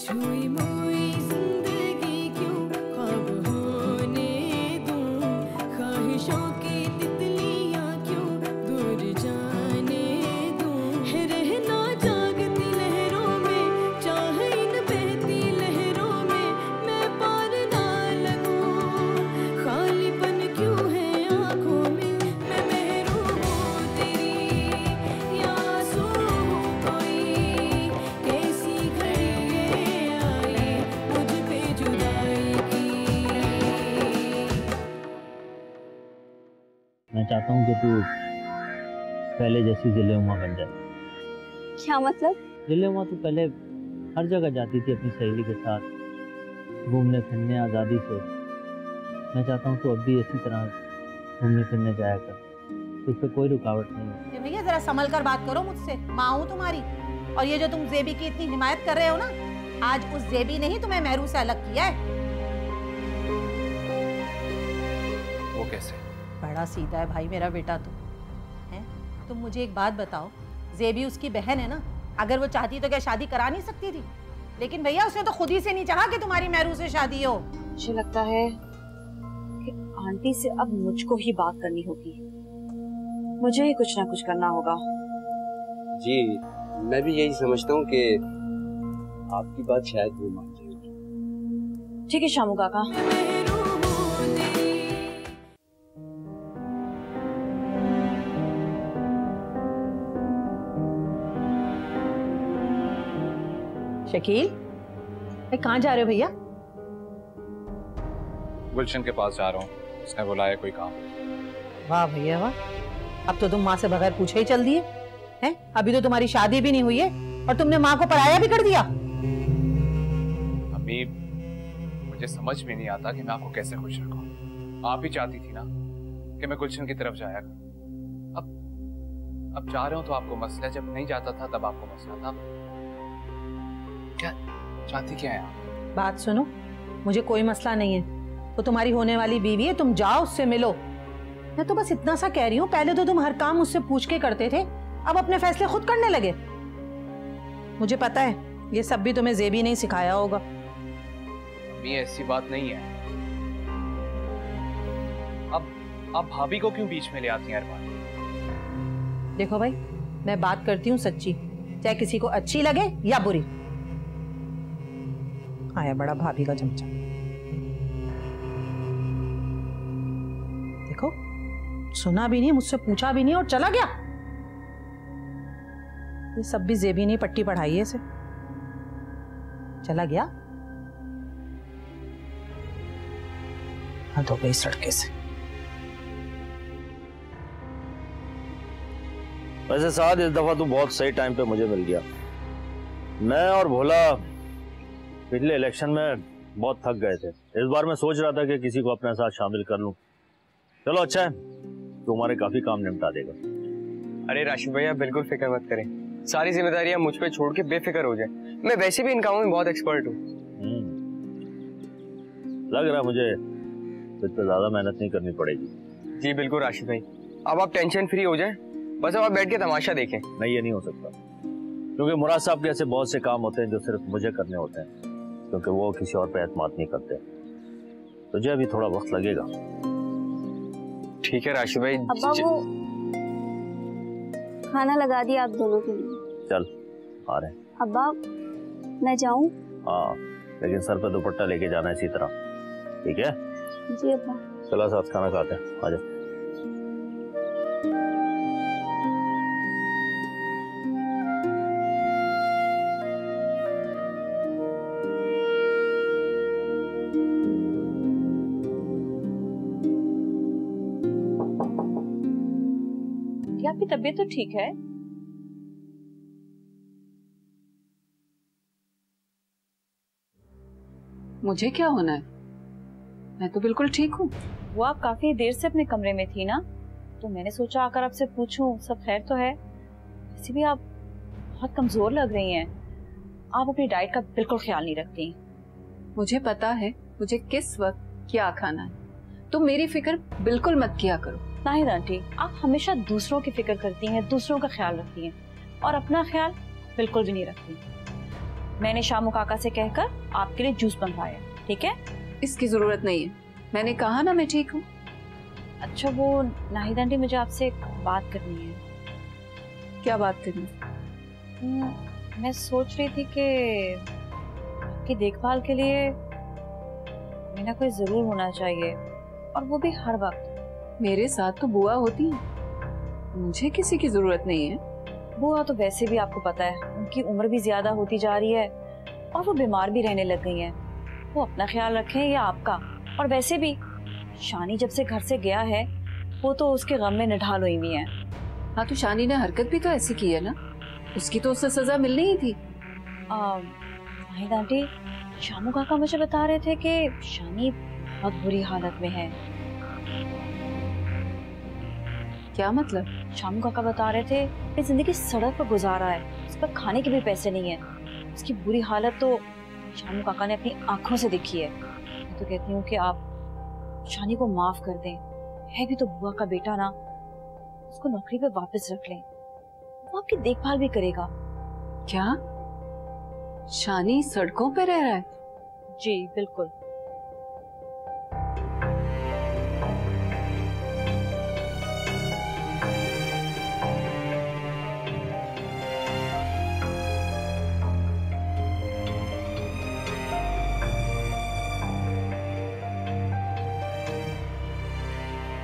छुई मुई जिंदगी क्यों ख्वाब होने दूं, ख्वाहिशों की तितलियां क्यों दूर जाने दूं, है रहना जागती लहरों में, चाहे इन बहती लहरों में मैं पार ना लगूं, खालीपन क्यों है आंखों में, मैं महरूम हूँ तेरी या आंसू हूँ कोई, कैसी घड़ी आई मुझ पे जुदाई की। मैं चाहता हूँ कि तू पहले जैसी जिले-उमा बन जाए। क्या मतलब? जिले-उमा तू पहले हर जगह जाती थी अपनी सहेली के साथ, घूमने फिरने आज़ादी से। मैं चाहता हूँ तू अब भी इसी तरह घूमने फिरने जाया कर, तुझ पे कोई रुकावट नहीं है। ये भैया जरा संभल कर बात करो मुझसे, माँ हूँ तुम्हारी। और ये जो तुम जेबी की इतनी हिमायत कर रहे हो ना, आज उस जेबी ने ही तुम्हें मेहरू से अलग किया है। वो कैसे? बड़ा सीधा है भाई मेरा बेटा तो है। तुम मुझे एक बात बताओ, जेबी उसकी बहन है ना, अगर वो चाहती तो क्या शादी करा नहीं सकती थी? लेकिन भैया उसने तो खुद ही से नहीं चाहा कि तुम्हारी मेहरू से शादी हो। मुझे लगता है कि आंटी से अब मुझको ही बात करनी होगी, मुझे ही कुछ ना कुछ करना होगा। जी मैं भी यही समझता हूँ कि आपकी बात शायद वो मान जाएगी। ठीक है शामू काका। शकील भाई कहाँ जा रहे हो भैया? गुलशन के पास जा रहा हूँ, उसने बुलाया कोई काम। वाह भैया वाह, अब तो तुम माँ से बगैर पूछे ही चल दिए हैं। अभी तो तुम्हारी शादी भी नहीं हुई है और तुमने माँ को पराया भी कर दिया। अभी मुझे समझ में नहीं आता कि मैं आपको कैसे खुश रखूं। आप ही चाहती थी ना कि मैं गुलशन की तरफ जाया करूं। अब जा रहे हो तो आपको मसला, जब नहीं जाता था तब आपको मसला था। क्या चाहती क्या है आप? बात सुनो, मुझे कोई मसला नहीं है, वो तुम्हारी होने वाली बीवी है, तुम जाओ उससे मिलो। मैं तो बस इतना सा कह रही हूँ, पहले तो तुम हर काम मुझसे पूछ के करते थे, अब अपने फैसले खुद करने लगे। मुझे पता है ये सब भी तुम्हें जेबी नहीं सिखाया होगा। अभी ऐसी बात नहीं है। अब भाभी को क्यों बीच में ले आती हैं हर बार? देखो भाई, मैं बात करती हूँ सच्ची, चाहे किसी को अच्छी लगे या बुरी। आया बड़ा भाभी का चमचा। देखो, सुना भी नहीं, मुझसे पूछा भी नहीं और चला गया। ये सब भी जेबी ने पट्टी पढ़ाई है इसे। चला गया, हद हो गई सड़के से। वैसे साथ इस दफा तू बहुत सही टाइम पे मुझे मिल गया। मैं और भोला पिछले इलेक्शन में बहुत थक गए थे। इस बार मैं सोच रहा था कि किसी को अपने साथ शामिल कर लूं। चलो अच्छा है, तुम्हारे काफी काम निपटा देगा। अरे राशिद भैया बिल्कुल फिक्र मत करें, सारी जिम्मेदारियां मुझ पे छोड़ के बेफिक्र हो जाए। मैं वैसे भी इन कामों में बहुत एक्सपर्ट हूँ। लग रहा मुझे तो ज्यादा मेहनत नहीं करनी पड़ेगी। जी बिल्कुल राशिद भाई, अब आप टेंशन फ्री हो जाएं, बस अब आप बैठ के तमाशा देखें। नहीं, ये नहीं हो सकता, क्योंकि मुराद साहब के ऐसे बहुत से काम होते हैं जो सिर्फ मुझे करने होते हैं, क्योंकि वो किसी और पे एतमाद नहीं करते। तुझे अभी थोड़ा वक्त लगेगा। ठीक है राशिद भाई। अब्बा वो खाना लगा दिया आप दोनों के लिए। चल आ रहे। अब्बा मैं जाऊं? हाँ, लेकिन सर पे दुपट्टा लेके जाना इसी तरह, ठीक है? जी अब्बा। चला साथ खाना खाते हैं, आ जा। आपकी तबीयत तो ठीक है? मुझे क्या होना है, मैं तो बिल्कुल ठीक हूँ। वो आप काफी देर से अपने कमरे में थी ना, तो मैंने सोचा आकर आपसे पूछूं सब खैर तो है। वैसे भी आप बहुत कमजोर लग रही हैं, आप अपनी डाइट का बिल्कुल ख्याल नहीं रखती। मुझे पता है मुझे किस वक्त क्या खाना है, तुम मेरी फिक्र बिल्कुल मत किया करो। नाहिद आंटी, आप हमेशा दूसरों की फिक्र करती हैं, दूसरों का ख्याल रखती हैं और अपना ख्याल बिल्कुल भी नहीं रखती। मैंने शामू काका से कहकर आपके लिए जूस बनवाया, ठीक है? इसकी जरूरत नहीं है, मैंने कहा ना मैं ठीक हूँ। अच्छा वो नाहिद आंटी, मुझे आपसे एक बात करनी है। क्या बात करनी? मैं सोच रही थी कि आपकी देखभाल के लिए मेरा कोई जरूर होना चाहिए, और वो भी हर वक्त। मेरे साथ तो बुआ होती है, मुझे किसी की जरूरत नहीं है। बुआ तो वैसे भी आपको पता है, उनकी उम्र भी ज्यादा होती जा रही है और वो बीमार भी रहने लग गई हैं। वो अपना ख्याल रखें या आपका। और वैसे भी शानी जब से घर से गया है वो तो उसके गम में निढाल हुई हुई है। हाँ तो शानी ने हरकत भी तो ऐसी की है ना, उसकी तो उससे सजा मिलनी ही थी। नाहिद आंटी, शामू काका मुझे बता रहे थे कि शानी बहुत बुरी हालत में है। क्या मतलब? शामू काका बता रहे थे कि जिंदगी सड़क पर गुजारा है, उस पर खाने के भी पैसे नहीं है। उसकी बुरी हालत तो शामू काका ने अपनी आंखों से देखी है। मैं तो कहती हूँ कि आप शानी को माफ कर दें, है भी तो बुआ का बेटा ना, उसको नौकरी पे वापस रख लें, वो आपकी देखभाल भी करेगा। क्या शानी सड़कों पे रह रहा है? जी बिल्कुल।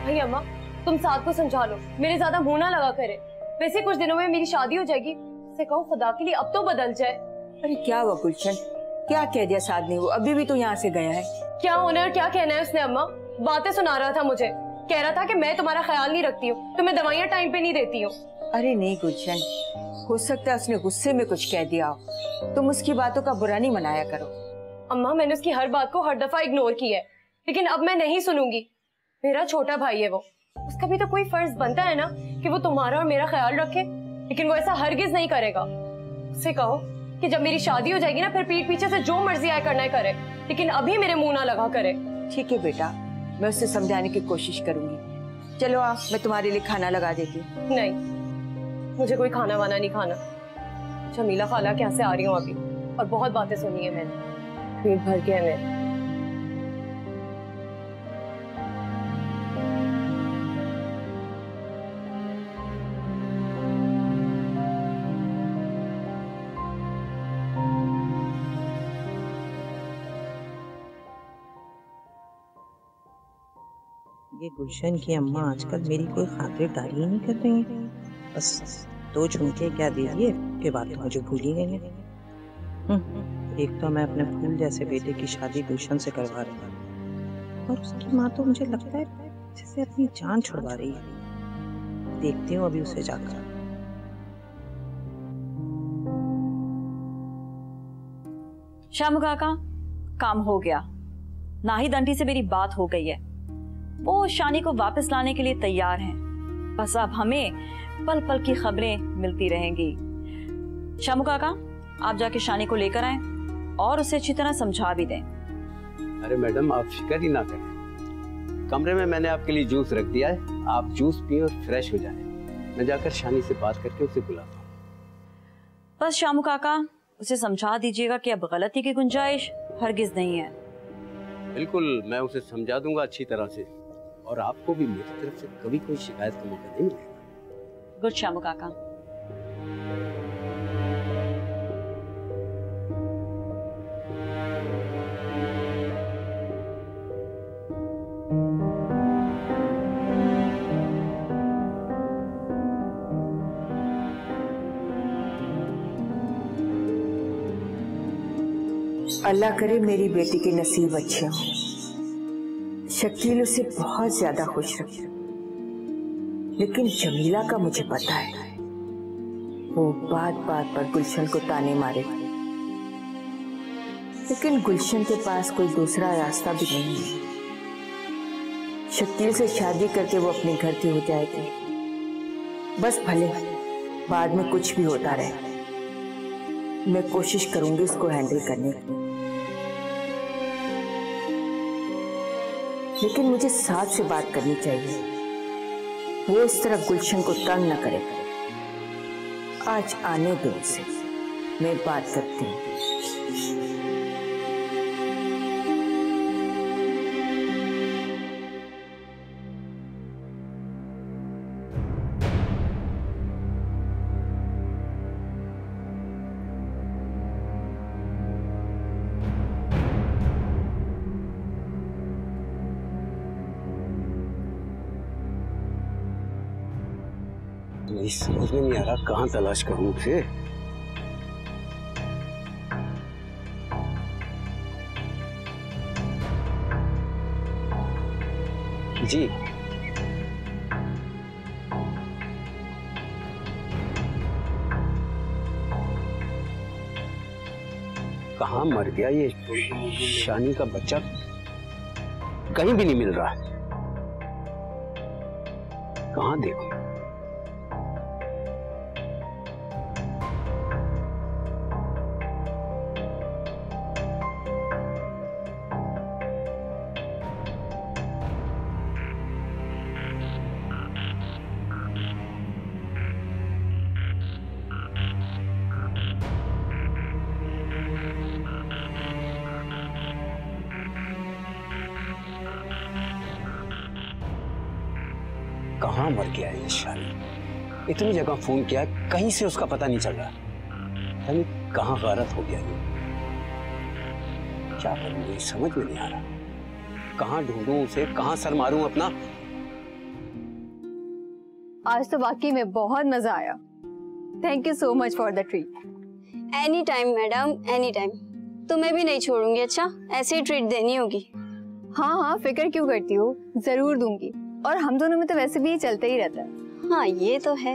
भाई अम्मा, तुम साथ को समझा लो, मेरे ज्यादा मुंह ना लगा करे। वैसे कुछ दिनों में मेरी शादी हो जाएगी, से कहो खुदा के लिए अब तो बदल जाए। अरे क्या हुआ गुलशन, क्या कह दिया साद ने? वो अभी भी तो यहाँ से गया है। क्या होना है और क्या कहना है उसने अम्मा? बातें सुना रहा था मुझे, कह रहा था कि मैं तुम्हारा ख्याल नहीं रखती हूँ, तुम्हें दवाइयाँ टाइम पे नहीं देती हूँ। अरे नहीं गुलशन, हो सकता है उसने गुस्से में कुछ कह दिया हो, तुम उसकी बातों का बुरा नहीं मनाया करो। अम्मा मैंने उसकी हर बात को हर दफा इग्नोर किया है, लेकिन अब मैं नहीं सुनूंगी। मेरा छोटा भाई है वो, उसका भी तो कोई फर्ज बनता है ना कि वो तुम्हारा और मेरा ख्याल रखे, लेकिन वो ऐसा हरगिज नहीं करेगा। उससे कहो कि जब मेरी शादी हो जाएगी ना, फिर पीठ पीछे से जो मर्जी आए करना करे, लेकिन अभी मेरे मुंह ना लगा करे। ठीक है बेटा, मैं उससे समझाने की कोशिश करूंगी। चलो आप, मैं तुम्हारे लिए खाना लगा देती हूँ। नहीं, मुझे कोई खाना वाना नहीं खाना। जमीला खाला के यहाँ से आ रही हूँ अभी, और बहुत बातें सुनी है मैंने, पेट भर गया है मेरा। ये गुलशन की अम्मा आजकल मेरी कोई खातिरदारी ही नहीं कर रही है। बस 2 झुमके क्या दे दिए के बाद तो मुझे भूल ही गई है। एक तो मैं अपने फूल जैसे बेटे की शादी गुलशन से करवा रही हूँ, और उसकी माँ तो मुझे लगता है जैसे अपनी जान छुड़वा रही है। देखती हूँ अभी उसे जाकर। शामू काका, काम हो गया। नाहिद आंटी से मेरी बात हो गई है, वो शानी को वापस लाने के लिए तैयार हैं। बस अब हमें पल पल की खबरें मिलती रहेंगी। शामू काका, आप जाके शानी को लेकर आएं और उसे अच्छी तरह समझा भी दें। अरे मैडम, आप फिक्र ही ना करें, कमरे में मैंने आपके लिए जूस रख दिया है, आप जूस पिए और फ्रेश हो जाएं। मैं जाकर शानी से बात करके उसे बुलाता हूँ। बस शामू काका, उसे समझा दीजिएगा कि अब गलती की गुंजाइश हरगिज नहीं है। बिल्कुल, मैं उसे समझा दूंगा अच्छी तरह से, और आपको भी मेरी तरफ से कभी कोई शिकायत का मौका नहीं मिलेगा। गुड शामू काका। अल्लाह करे मेरी बेटी के नसीब अच्छे हों। शकील उसे बहुत ज्यादा खुश रखे, लेकिन जमीला का मुझे पता है, वो बात बात पर गुलशन को ताने मारेगा। लेकिन गुलशन के पास कोई दूसरा रास्ता भी नहीं है। शकील से शादी करके वो अपने घर की हो जाएगी, बस भले बाद में कुछ भी होता रहे। मैं कोशिश करूंगी उसको हैंडल करने की, लेकिन मुझे साथ से बात करनी चाहिए। वो इस तरह गुलशन को तंग न करे। आज आने दो उसे, मैं बात करती हूँ। मेरी समझ में नहीं आ रहा कहाँ तलाश करूं उसे। जी कहाँ मर गया ये शानी का बच्चा? कहीं भी नहीं मिल रहा। कहाँ देखो? कहाँ मर गया है ये शानी? इतनी जगह फोन किया, कहीं से उसका पता नहीं चल रहा। यानी कहाँ गारत हो गया ये? क्या करूं मुझे समझ में नहीं आ रहा। कहाँ ढूंढूं उसे, कहाँ सर मारूं अपना? आज तो वाकई में बहुत मजा आया। Thank you so much for the treat. Any time madam, any time. तुम्हें भी नहीं छोड़ूंगी। अच्छा, ऐसे ही ट्रीट देनी होगी। हाँ हाँ, फिक्र क्यों करती हो, जरूर दूंगी। और हम दोनों में तो वैसे भी ये चलता ही रहता है। हाँ ये तो है।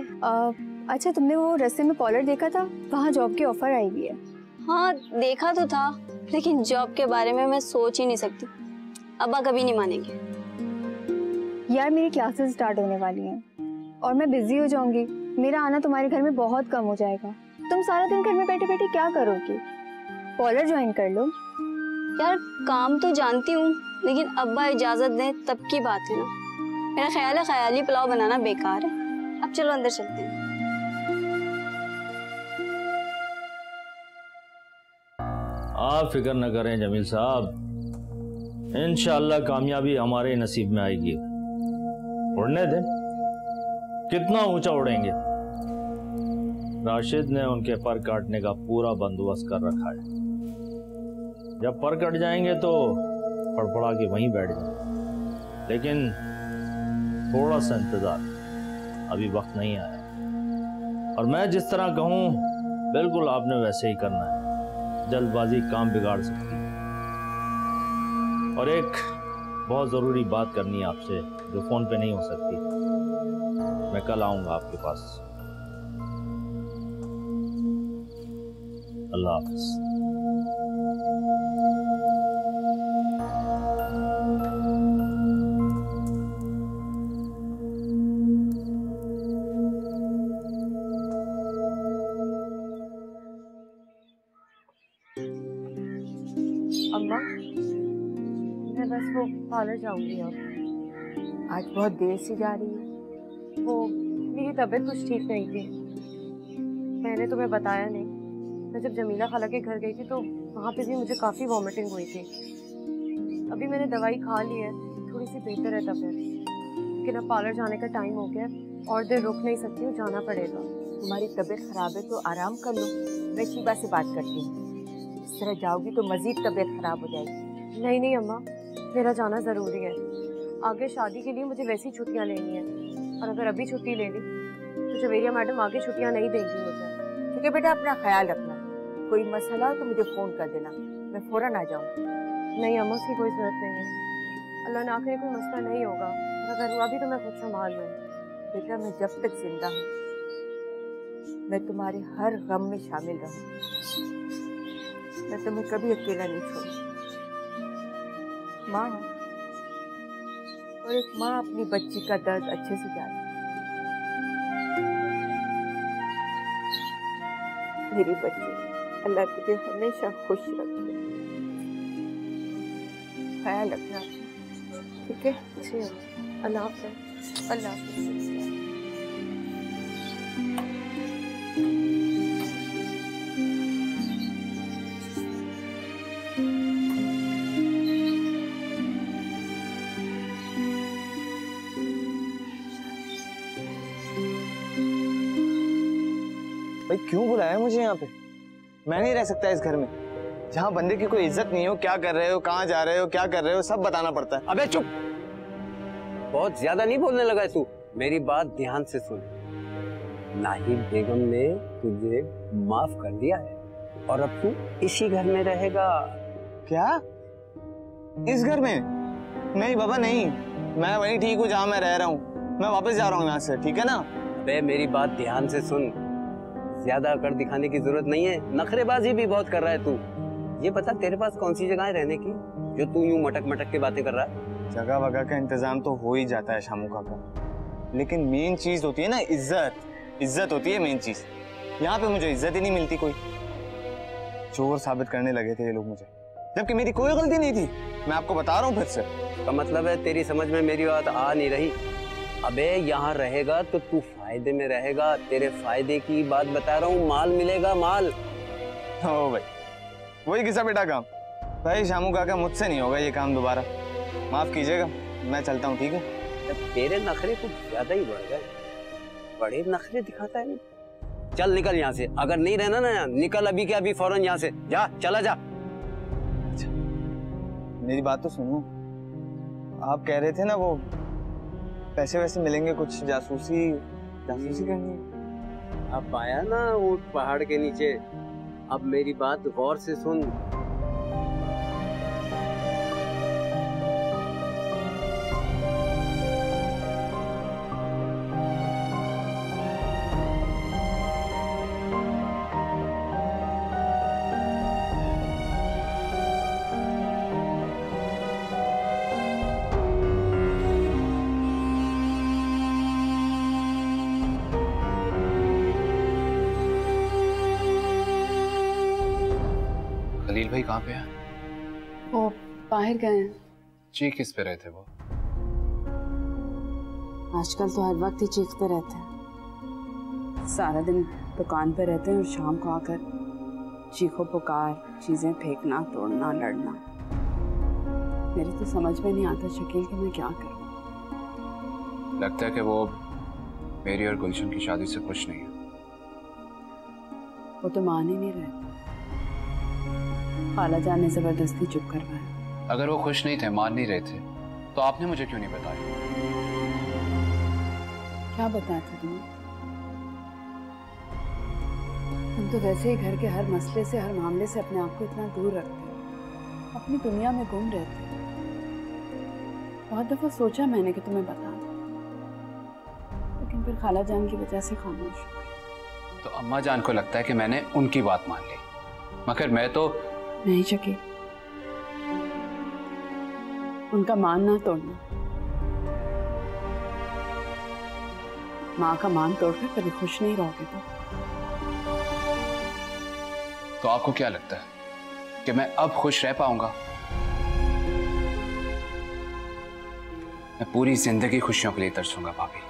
अच्छा, तुमने वो रास्ते में पॉलर देखा था? वहाँ जॉब की ऑफर आई हुई है। हाँ देखा तो था, लेकिन जॉब के बारे में मैं सोच ही नहीं सकती। अब्बा कभी नहीं मानेंगे। यार मेरी क्लासेस स्टार्ट होने वाली हैं और मैं बिजी हो जाऊंगी। मेरा आना तुम्हारे घर में बहुत कम हो जाएगा। तुम सारा दिन घर में बैठे बैठे क्या करोगी? पॉलर ज्वाइन कर लो। यार काम तो जानती हूँ, लेकिन अब्बा इजाजत दें तब की बात है ना। मेरा ख्याल है ख्याली पुलाव बनाना बेकार है। अब चलो अंदर चलते हैं। आप फिक्र न करें जमील साहब, इंशाअल्लाह कामयाबी हमारे नसीब में आएगी। उड़ने दें, कितना ऊंचा उड़ेंगे। राशिद ने उनके पर काटने का पूरा बंदोबस्त कर रखा है। जब पर कट जाएंगे तो फड़फड़ा के वहीं बैठ जाएंगे। लेकिन थोड़ा सा इंतजार, अभी वक्त नहीं आया। और मैं जिस तरह कहूं बिल्कुल आपने वैसे ही करना है। जल्दबाजी काम बिगाड़ सकती है। और एक बहुत जरूरी बात करनी है आपसे, जो फोन पे नहीं हो सकती। मैं कल आऊंगा आपके पास। अल्लाह हाफ़िज़। अम्मा, मैं बस वो पार्लर जाऊंगी अब। आज बहुत देर से जा रही हूँ। वो मेरी तबीयत कुछ ठीक नहीं थी। मैंने तुम्हें बताया नहीं। मैं जब जमीला खाला के घर गई थी तो वहाँ पे भी मुझे काफ़ी वॉमिटिंग हुई थी। अभी मैंने दवाई खा ली है, थोड़ी सी बेहतर है तबीयत। लेकिन अब पार्लर जाने का टाइम हो गया, और देर रुक नहीं सकती हूँ, जाना पड़ेगा। तुम्हारी तबीयत खराब है तो आराम कर लो। मैं शीबा से बात करती हूँ। इस तरह जाओगी तो मजीद तबीयत खराब हो जाएगी। नहीं नहीं अम्मा, मेरा जाना ज़रूरी है। आगे शादी के लिए मुझे वैसी छुट्टियाँ लेनी है, और अगर अभी छुट्टी ले ली तो जवेरिया मैडम आगे छुट्टियाँ नहीं देंगी मुझे। ठीक है बेटा, अपना ख्याल रखना। कोई मसला हो तो मुझे फ़ोन कर देना, मैं फ़ौरन आ जाऊँगी। नहीं अम्मा, उसकी कोई ज़रूरत नहीं है। अल्लाह ना करे कोई मसला नहीं होगा, और अगर हुआ भी तो मैं खुद संभाल लूँगी। बेटा, मैं जब तक जिंदा हूँ मैं तुम्हारे हर गम में शामिल रहूँगी। मैं तुम्हें कभी अकेला नहीं छोड़ूंगी। माँ, और एक माँ अपनी बच्ची का दर्द अच्छे से जानती है। मेरी बच्ची, अल्लाह तुझे हमेशा खुश रखे। ख्याल रखना, ठीक है? जी अल्लाह हाफ़िज़। अल्लाह हाफ़िज़। भाई क्यों बुलाया मुझे यहाँ पे? मैं नहीं रह सकता इस घर में जहाँ बंदे की कोई इज्जत नहीं हो। क्या कर रहे हो, कहाँ जा रहे हो, क्या कर रहे हो, सब बताना पड़ता है। अबे चुप, बहुत ज्यादा नहीं बोलने लगा तू। मेरी बात ध्यान से सुन। नाहिद बेगम ने तुझे माफ कर दिया है और अब तू इसी घर में रहेगा। क्या? इस घर में? नहीं बाबा नहीं, मैं वहीं ठीक हूँ जहाँ मैं रह रहा हूँ। मैं वापस जा रहा हूँ यहाँ से, ठीक है ना? बे मेरी बात ध्यान से सुन, ज्यादा अकड़ दिखाने की जरूरत नहीं है। नखरेबाजी भी बहुत कर रहा है तू। ये बता तेरे पास कौन सी जगह है रहने की जो तू यूं मटक मटक के बातें कर रहा है? जगह वगह का इंतजाम तो हो ही जाता है शामू काका, लेकिन मेन चीज होती है ना इज्जत। इज्जत होती है मेन चीज। यहाँ पे मुझे इज्जत ही नहीं मिलती। कोई चोर साबित करने लगे थे ये लोग मुझे, जबकि मेरी कोई गलती नहीं थी। मैं आपको बता रहा हूँ फिर से। का मतलब है तेरी समझ में मेरी बात आ नहीं रही। अबे यहाँ रहेगा तो तू फायदे में रहेगा। तेरे फायदे की बात बता रहा हूँ। माल मिलेगा, माल। ओ भाई, वही घिसा बेटा काम। भाई शामू काका मुझसे नहीं होगा ये काम दोबारा, माफ कीजिएगा। मैं चलता हूँ, ठीक है? तेरे नखरे कुछ ज्यादा ही बढ़ गए। बड़े नखरे दिखाता है। चल निकल यहाँ से। अगर नहीं रहना ना, निकल अभी के अभी फौरन यहाँ से। जा, चला जा। मेरी बात तो सुनो। आप कह रहे थे ना वो पैसे वैसे मिलेंगे, कुछ जासूसी करनी है। अब आया ना ऊंट पहाड़ के नीचे। अब मेरी बात गौर से सुन। खलील भाई कहाँ पे हैं? वो बाहर गए हैं। चीख किस पे रहे थे वो? आजकल तो हर वक्त ही चीखते रहते हैं। सारा दिन दुकान पे रहते हैं और शाम को आकर चीखो पुकार, चीजें फेंकना, तोड़ना, लड़ना। मेरी तो समझ में नहीं आता शकील कि मैं क्या करूं। लगता है कि वो मेरी और गुलशन की शादी से खुश नहीं है। वो तो मान ही नहीं रहे। खाला जान ने जबरदस्ती चुप करवाया। अगर वो खुश नहीं थे, मान नहीं रहे थे, तो आपने मुझे क्यों नहीं बताया? क्या बताया था तुम्हें? तुम तो वैसे ही घर के हर मसले से, हर मामले से अपने आप को इतना दूर रखते हो, अपनी दुनिया में गुम रहते हो। बहुत दफा सोचा मैंने कि तुम्हें बता दूं, लेकिन फिर खाला जान की वजह से खामोश हो गई। तो अम्मा जान को लगता है कि मैंने उनकी बात मान ली, मगर मैं तो नहीं शकील, उनका मान ना तोड़ना। माँ का मान तोड़कर कभी खुश नहीं रहोगे। तो आपको क्या लगता है कि मैं अब खुश रह पाऊंगा? मैं पूरी जिंदगी खुशियों के लिए तरसूंगा भाभी।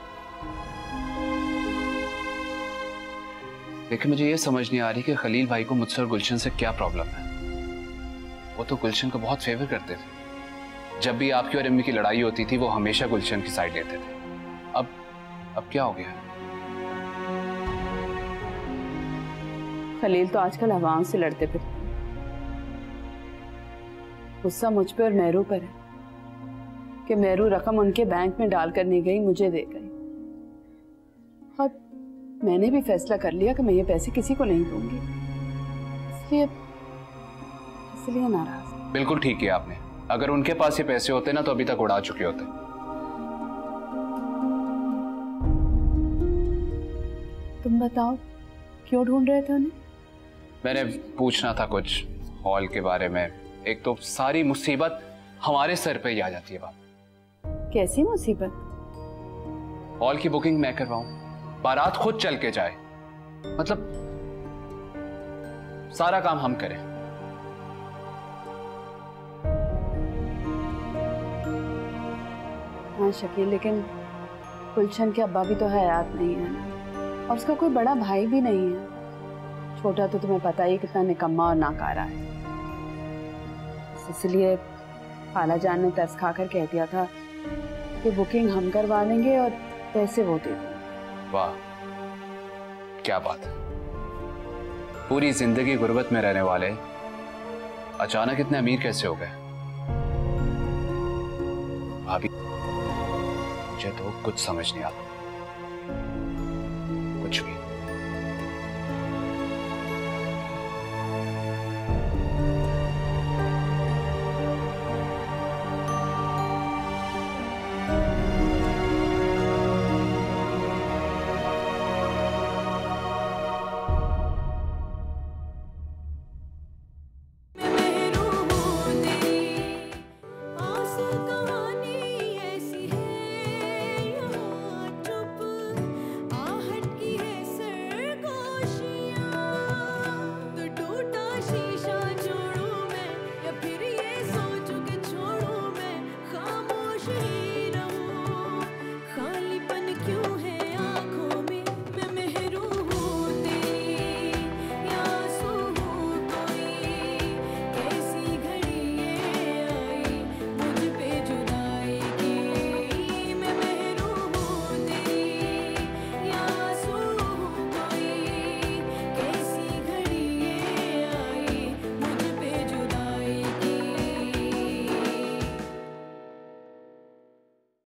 लेकिन मुझे ये समझ नहीं आ रही कि खलील भाई को मुझसे और गुलशन से क्या प्रॉब्लम है। वो तो गुलशन को बहुत फेवर करते थे। जब भी आपकी और अम्मी की लड़ाई होती थी, वो हमेशा गुलशन की साइड लेते थे। अब क्या हो गया? खलील तो आजकल आवाम से लड़ते फिरते। गुस्सा मुझ पे और मेहरू पर है कि मेहरू रकम उनके बैंक में डाल कर नहीं गई, मुझे दे गई। और मैंने भी फैसला कर लिया कि मैं ये पैसे किसी को नहीं दूंगी, इसलिए नाराज। बिल्कुल ठीक किया आपने। अगर उनके पास ये पैसे होते ना, तो अभी तक उड़ा चुके होते। तुम बताओ, क्यों ढूंढ रहे थे उन्हें? मैंने पूछना था कुछ हॉल के बारे में। एक तो सारी मुसीबत हमारे सर पे ही आ जाती है। बात कैसी मुसीबत? हॉल की बुकिंग मैं करवाऊं, बारात खुद चल के जाए, मतलब सारा काम हम करें। हाँ शकील, लेकिन गुलशन के अब्बा भी तो हयात नहीं है ना, और उसका कोई बड़ा भाई भी नहीं है। छोटा तो तुम्हें पता ही कितना निकम्मा और नाकारा है। इसलिए खाला जान ने तरस खाकर कह दिया था कि बुकिंग हम करवा देंगे और पैसे वो दे देंगे। वाह, क्या बात है। पूरी जिंदगी गुर्बत में रहने वाले अचानक इतने अमीर कैसे हो गए? भाभी, मुझे तो कुछ समझ नहीं आता।